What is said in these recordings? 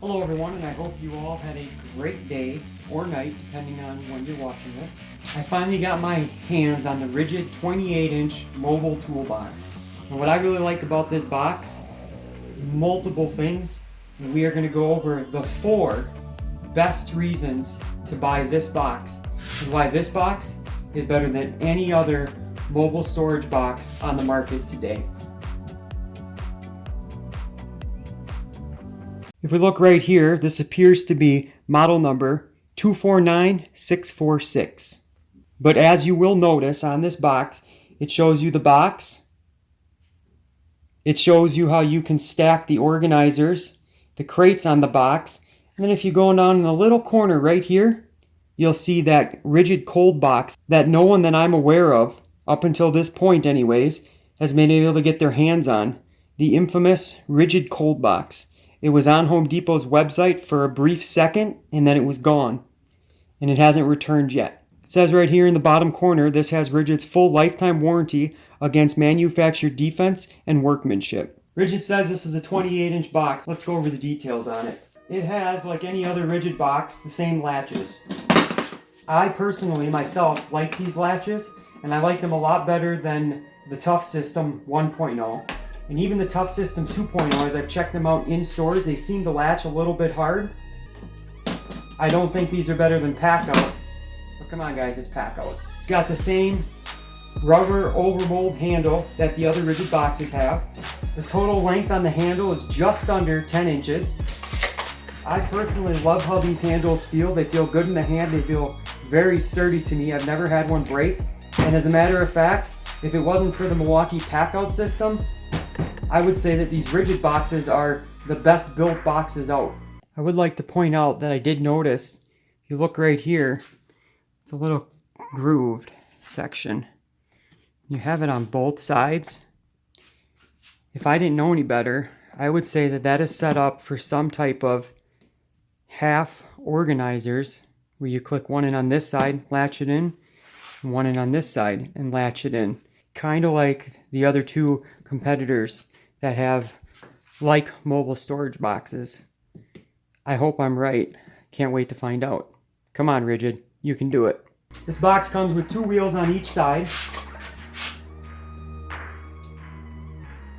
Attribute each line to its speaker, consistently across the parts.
Speaker 1: Hello everyone, and I hope you all had a great day or night, depending on when you're watching this. I finally got my hands on the RIDGID 28-inch mobile toolbox. And what I really like about this box, multiple things, and we are going to go over the 4 best reasons to buy this box, and why this box is better than any other mobile storage box on the market today. If we look right here, this appears to be model number 249646. But as you will notice on this box, it shows you the box. It shows you how you can stack the organizers, the crates on the box. And then if you go down in the little corner right here, you'll see that RIDGID cold box that no one that I'm aware of, up until this point anyways, has been able to get their hands on. The infamous RIDGID cold box. It was on Home Depot's website for a brief second, and then it was gone. And it hasn't returned yet. It says right here in the bottom corner, this has RIDGID's full lifetime warranty against manufacturer defects and workmanship. RIDGID says this is a 28-inch box. Let's go over the details on it. It has, like any other RIDGID box, the same latches. I personally, myself, like these latches, and I like them a lot better than the Tough System 1.0. And even the Tough System 2.0, as I've checked them out in stores, they seem to latch a little bit hard. I don't think these are better than Packout. But come on guys, it's Packout. It's got the same rubber overmold handle that the other RIDGID boxes have. The total length on the handle is just under 10 inches. I personally love how these handles feel. They feel good in the hand. They feel very sturdy to me. I've never had one break. And as a matter of fact, if it wasn't for the Milwaukee Packout System, I would say that these RIDGID boxes are the best built boxes out. I would like to point out that I did notice, if you look right here, it's a little grooved section. You have it on both sides. If I didn't know any better, I would say that that is set up for some type of half organizers, where you click one in on this side, latch it in, and one in on this side, and latch it in. Kind of like the other 2 competitors that have like mobile storage boxes. I hope I'm right. Can't wait to find out. Come on, RIDGID, you can do it. This box comes with 2 wheels on each side.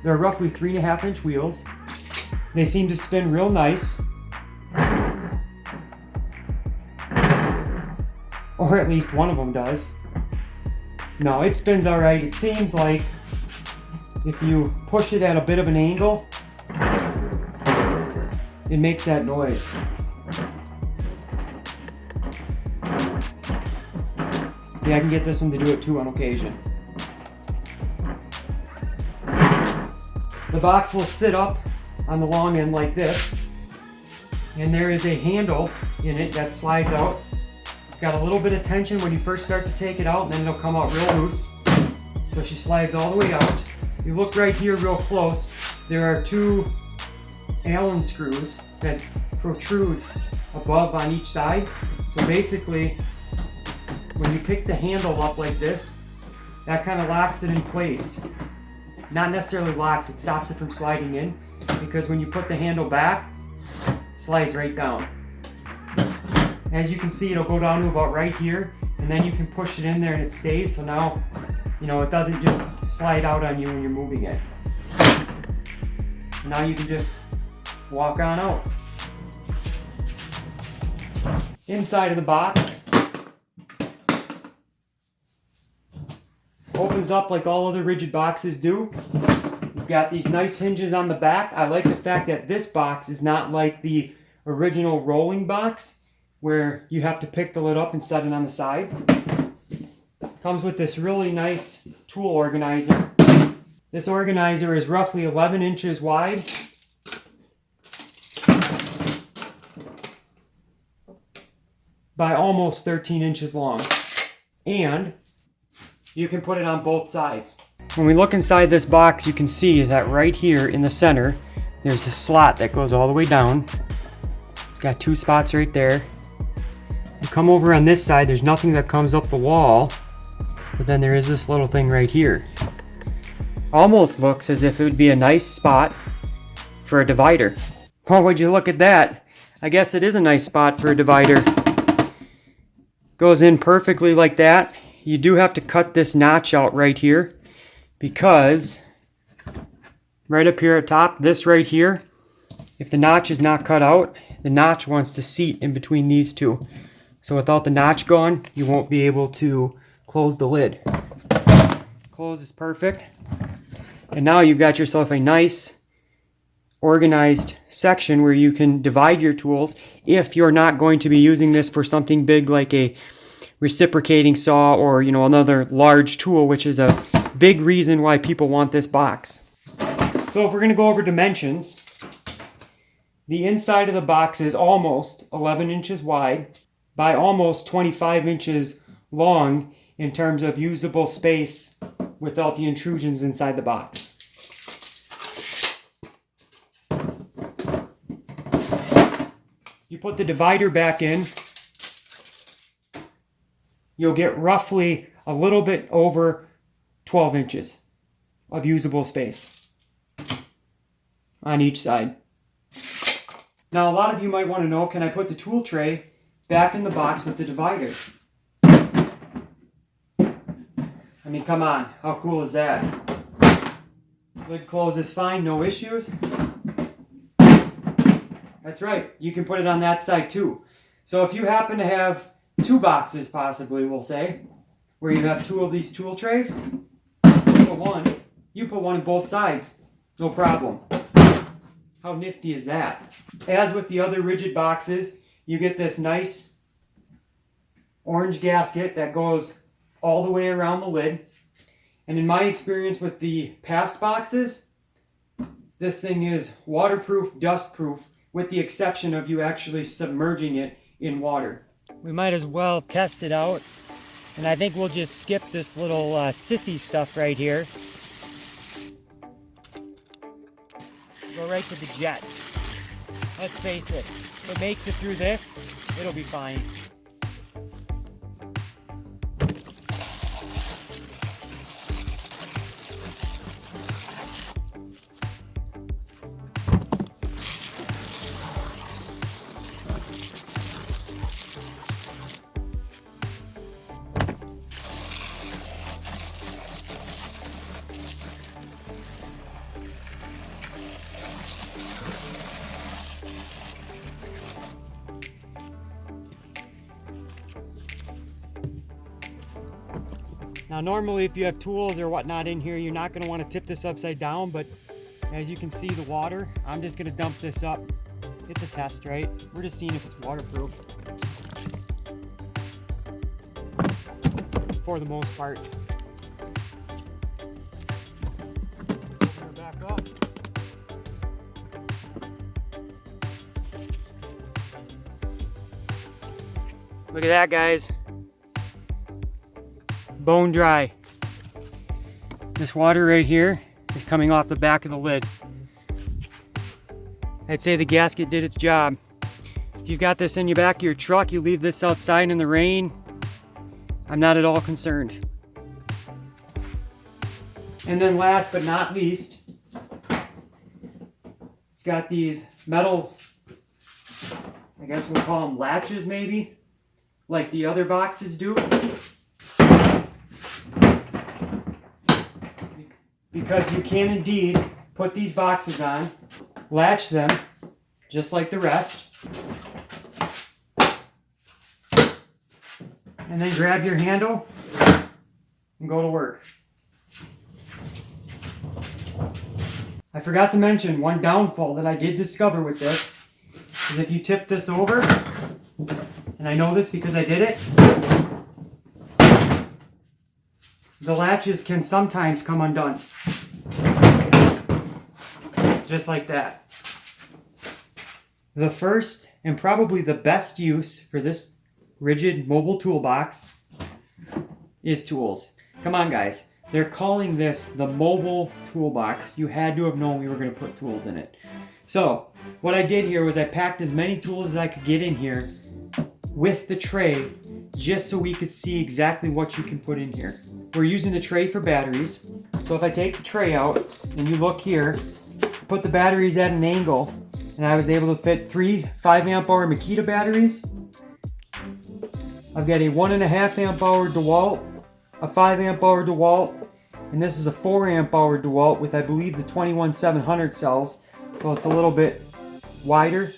Speaker 1: They're roughly 3.5-inch wheels. They seem to spin real nice. Or at least one of them does. No, it spins alright. It seems like if you push it at a bit of an angle, it makes that noise. Yeah, I can get this one to do it too on occasion. The box will sit up on the long end like this, and there is a handle in it that slides out. It's got a little bit of tension when you first start to take it out, and then it'll come out real loose. So she slides all the way out. If you look right here real close, there are 2 Allen screws that protrude above on each side. So basically, when you pick the handle up like this, that kind of locks it in place. Not necessarily locks, it stops it from sliding in, because when you put the handle back, it slides right down. As you can see, it'll go down to about right here, and then you can push it in there and it stays. So now, it doesn't just slide out on you when you're moving it. Now you can just walk on out. Inside of the box opens up like all other RIDGID boxes do. You've got these nice hinges on the back. I like the fact that this box is not like the original rolling box, where you have to pick the lid up and set it on the side. Comes with this really nice tool organizer. This organizer is roughly 11 inches wide. By almost 13 inches long. And you can put it on both sides. When we look inside this box, you can see that right here in the center, there's a slot that goes all the way down. It's got 2 spots right there. You come over on this side, there's nothing that comes up the wall, but then there is this little thing right here. Almost looks as if it would be a nice spot for a divider. Oh, would you look at that? I guess it is a nice spot for a divider. Goes in perfectly like that. You do have to cut this notch out right here, because right up here at top, this right here, if the notch is not cut out, the notch wants to seat in between these two. So without the notch gone, you won't be able to close the lid. Close is perfect. And now you've got yourself a nice organized section where you can divide your tools if you're not going to be using this for something big like a reciprocating saw or, you know, another large tool, which is a big reason why people want this box. So if we're going to go over dimensions, the inside of the box is almost 11 inches wide by almost 25 inches long in terms of usable space without the intrusions inside the box. You put the divider back in, you'll get roughly a little bit over 12 inches of usable space on each side. Now, a lot of you might want to know, can I put the tool tray back in the box with the divider? I mean, come on, how cool is that? Lid closes fine, no issues. That's right, you can put it on that side too. So if you happen to have two boxes, possibly, we'll say, where you have two of these tool trays, you put one on both sides, no problem. How nifty is that? As with the other rigid boxes, you get this nice orange gasket that goes all the way around the lid. And in my experience with the past boxes, this thing is waterproof, dustproof, with the exception of you actually submerging it in water. We might as well test it out. And I think we'll just skip this little sissy stuff right here. Go right to the jet. Let's face it, if it makes it through this, it'll be fine. Now normally if you have tools or whatnot in here, you're not going to want to tip this upside down, but as you can see the water, I'm just going to dump this up. It's a test, right? We're just seeing if it's waterproof. For the most part. Back up. Look at that, guys. Bone dry. This water right here is coming off the back of the lid. I'd say the gasket did its job. If you've got this in your back of your truck, you leave this outside in the rain, I'm not at all concerned. And then last but not least, it's got these metal, I guess we'll call them latches maybe, like the other boxes do. Because you can indeed put these boxes on, latch them, just like the rest, and then grab your handle and go to work. I forgot to mention one downfall that I did discover with this is if you tip this over, and I know this because I did it, the latches can sometimes come undone. Just like that. The first and probably the best use for this rigid mobile toolbox is tools. Come on, guys. They're calling this the mobile toolbox. You had to have known we were going to put tools in it. So what I did here was I packed as many tools as I could get in here with the tray, just so we could see exactly what you can put in here. We're using the tray for batteries. So if I take the tray out and you look here, put the batteries at an angle, And I was able to fit 3 5-amp-hour Makita batteries. I've got a 1.5 amp-hour DeWalt, a 5-amp-hour DeWalt, and this is a 4-amp-hour DeWalt with, I believe, the 21700 cells. So it's a little bit wider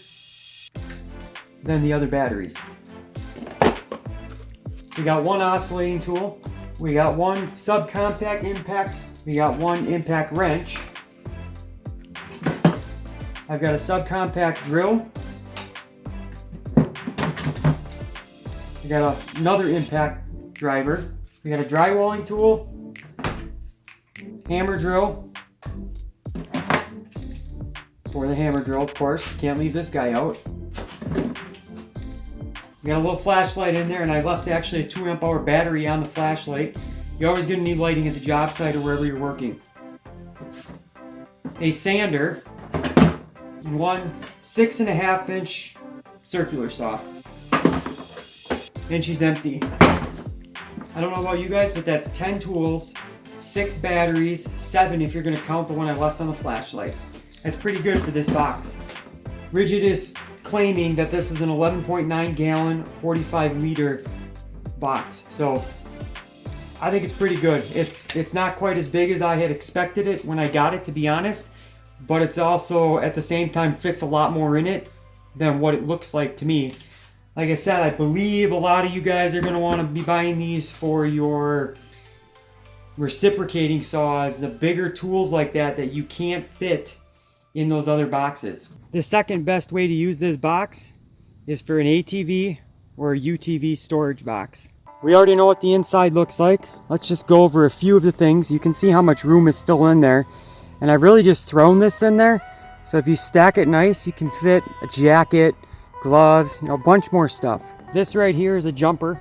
Speaker 1: than the other batteries. We got one oscillating tool. We got one subcompact impact. We got one impact wrench. I've got a subcompact drill. We got another impact driver. We got a drywalling tool, hammer drill, for the hammer drill, of course. Can't leave this guy out. We got a little flashlight in there, and I left actually a 2-amp-hour battery on the flashlight. You're always going to need lighting at the job site or wherever you're working. A sander, and one 6.5-inch circular saw. And she's empty. I don't know about you guys, but that's 10 tools, 6 batteries, 7 if you're going to count the one I left on the flashlight. That's pretty good for this box. RIDGID is claiming that this is an 11.9 gallon, 45 liter box. So I think it's pretty good. It's not quite as big as I had expected it when I got it, to be honest, but it's also at the same time fits a lot more in it than what it looks like to me. Like I said, I believe a lot of you guys are going to want to be buying these for your reciprocating saws, the bigger tools like that that you can't fit in those other boxes. The second best way to use this box is for an ATV or a UTV storage box. We already know what the inside looks like. Let's just go over a few of the things. You can see how much room is still in there. And I've really just thrown this in there. So if you stack it nice, you can fit a jacket, gloves, a bunch more stuff. This right here is a jumper.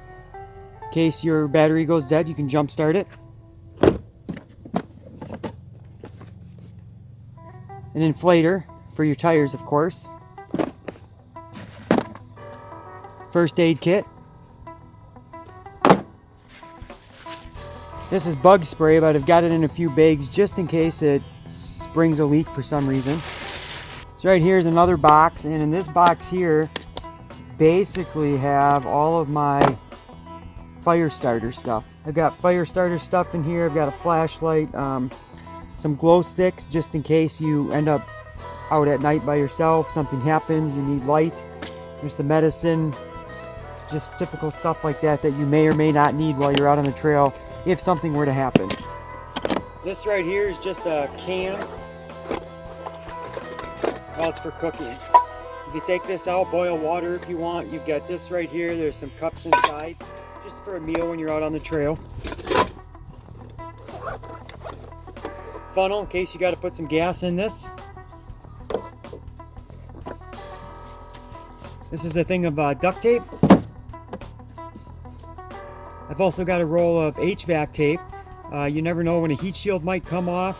Speaker 1: In case your battery goes dead, you can jump start it. An inflator for your tires, of course. First aid kit. This is bug spray, but I've got it in a few bags just in case it springs a leak for some reason. So right here is another box, and in this box here basically have all of my fire starter stuff. I've got fire starter stuff in here. I've got a flashlight, some glow sticks just in case you end up out at night by yourself, something happens, you need light. There's some medicine, just typical stuff like that that you may or may not need while you're out on the trail if something were to happen. This right here is just a can. Well, it's for cooking. You can take this out, boil water if you want. You've got this right here. There's some cups inside, just for a meal when you're out on the trail. Funnel in case you got to put some gas in this. This is a thing of duct tape. I've also got a roll of HVAC tape. You never know when a heat shield might come off.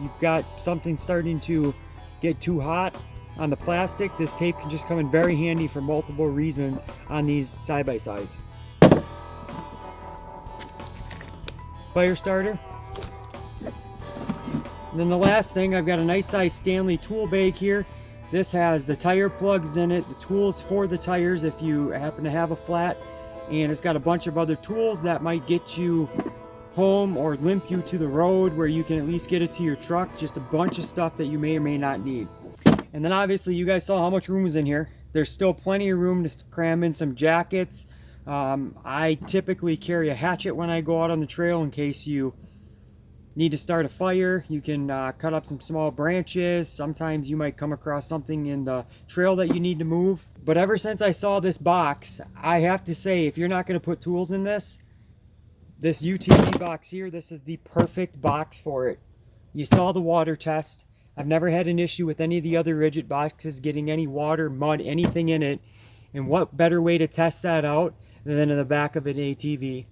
Speaker 1: You've got something starting to get too hot on the plastic. This tape can just come in very handy for multiple reasons on these side-by-sides. Fire starter. And then the last thing, I've got a nice size Stanley tool bag here. This has the tire plugs in it, the tools for the tires if you happen to have a flat, and it's got a bunch of other tools that might get you home or limp you to the road where you can at least get it to your truck. Just a bunch of stuff that you may or may not need. And then obviously you guys saw how much room is in here. There's still plenty of room to cram in some jackets. I typically carry a hatchet when I go out on the trail in case you need to start a fire. You can cut up some small branches. Sometimes you might come across something in the trail that you need to move. But ever since I saw this box, I have to say, if you're not going to put tools in this UTV box here, this is the perfect box for it. You saw the water test. I've never had an issue with any of the other RIDGID boxes getting any water, mud, anything in it. And what better way to test that out than in the back of an ATV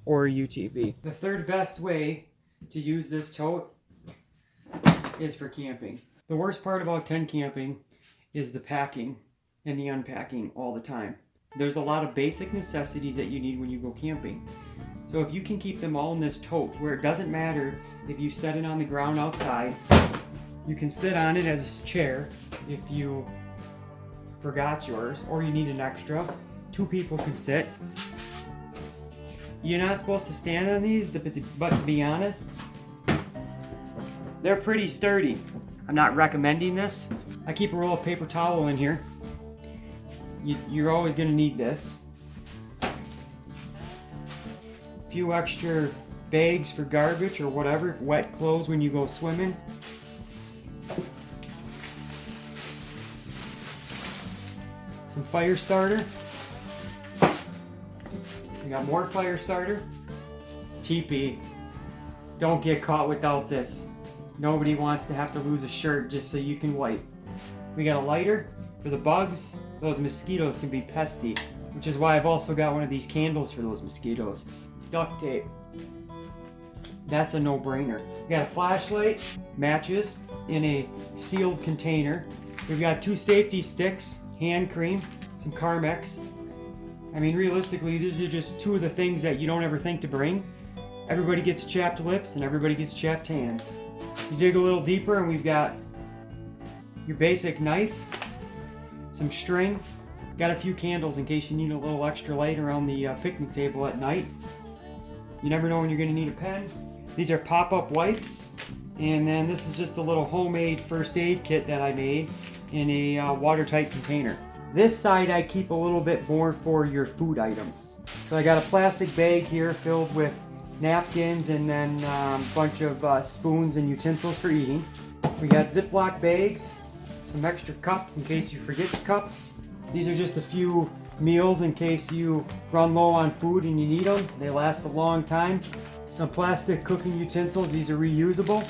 Speaker 1: or a UTV. The third best way to use this tote is for camping. The worst part about tent camping is the packing and the unpacking all the time. There's a lot of basic necessities that you need when you go camping. So if you can keep them all in this tote where it doesn't matter if you set it on the ground outside You can sit on it as a chair if you forgot yours or you need an extra. 2 people can sit. You're not supposed to stand on these, but to be honest, they're pretty sturdy. I'm not recommending this. I keep a roll of paper towel in here. You're always going to need this. A few extra bags for garbage or whatever, wet clothes when you go swimming. Some fire starter. We got more fire starter. TP. Don't get caught without this. Nobody wants to have to lose a shirt just so you can wipe. We got a lighter for the bugs. Those mosquitoes can be pesty, which is why I've also got one of these candles for those mosquitoes. Duct tape. That's a no-brainer. We got a flashlight, matches in a sealed container. We've got 2 safety sticks, hand cream, some Carmex. I mean, realistically, these are just 2 of the things that you don't ever think to bring. Everybody gets chapped lips and everybody gets chapped hands. You dig a little deeper and we've got your basic knife, some string, got a few candles in case you need a little extra light around the picnic table at night. You never know when you're going to need a pen. These are pop-up wipes, and then this is just a little homemade first aid kit that I made in a watertight container. This side I keep a little bit more for your food items. So I got a plastic bag here filled with napkins and then a bunch of spoons and utensils for eating. We got Ziploc bags, some extra cups in case you forget the cups. These are just a few meals in case you run low on food and you need them. They last a long time. Some plastic cooking utensils, these are reusable.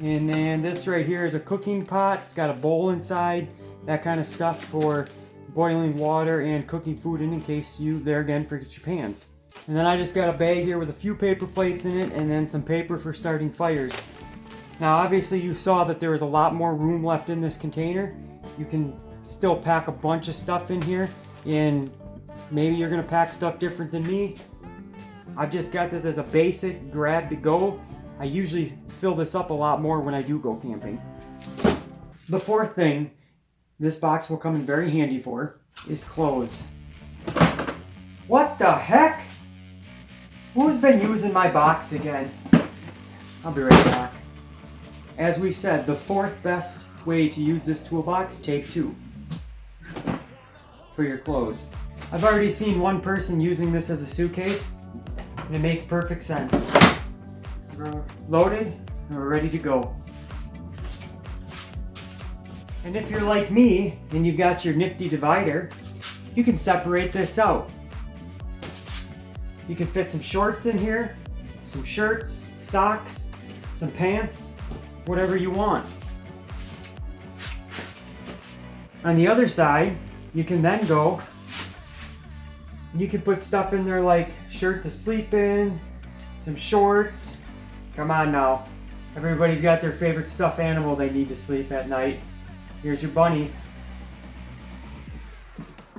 Speaker 1: And then this right here is a cooking pot. It's got a bowl inside, that kind of stuff for boiling water and cooking food in case you, there again, forget your pans. And then I just got a bag here with a few paper plates in it and then some paper for starting fires. Now obviously you saw that there was a lot more room left in this container. You can still pack a bunch of stuff in here, and maybe you're gonna pack stuff different than me. I've just got this as a basic grab to go. I usually fill this up a lot more when I do go camping. The 4th thing this box will come in very handy for is clothes. What the heck? Who's been using my box again? I'll be right back. As we said, the 4th best way to use this toolbox, take 2 for your clothes. I've already seen one person using this as a suitcase, and it makes perfect sense. We're loaded and we're ready to go. And if you're like me and you've got your nifty divider, you can separate this out. You can fit some shorts in here, some shirts, socks, some pants, whatever you want. On the other side, you can then go and you can put stuff in there like shirt to sleep in, some shorts. Come on now. Everybody's got their favorite stuffed animal they need to sleep at night. Here's your bunny.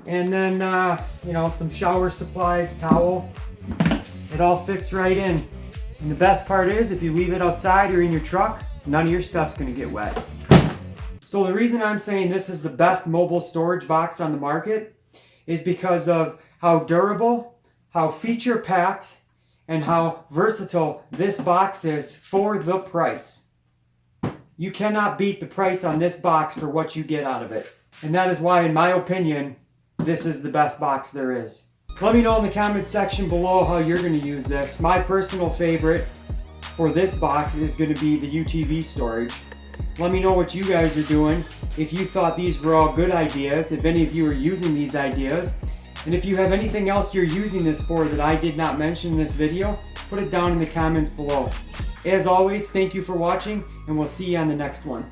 Speaker 1: And then, some shower supplies, towel. It all fits right in. And the best part is, if you leave it outside or in your truck, none of your stuff's gonna get wet. So the reason I'm saying this is the best mobile storage box on the market is because of how durable, how feature-packed, and how versatile this box is for the price. You cannot beat the price on this box for what you get out of it. And that is why, in my opinion, this is the best box there is. Let me know in the comment section below how you're going to use this. My personal favorite for this box is going to be the ATV Storage. Let me know what you guys are doing, if you thought these were all good ideas, if any of you are using these ideas. And if you have anything else you're using this for that I did not mention in this video, put it down in the comments below. As always, thank you for watching, and we'll see you on the next one.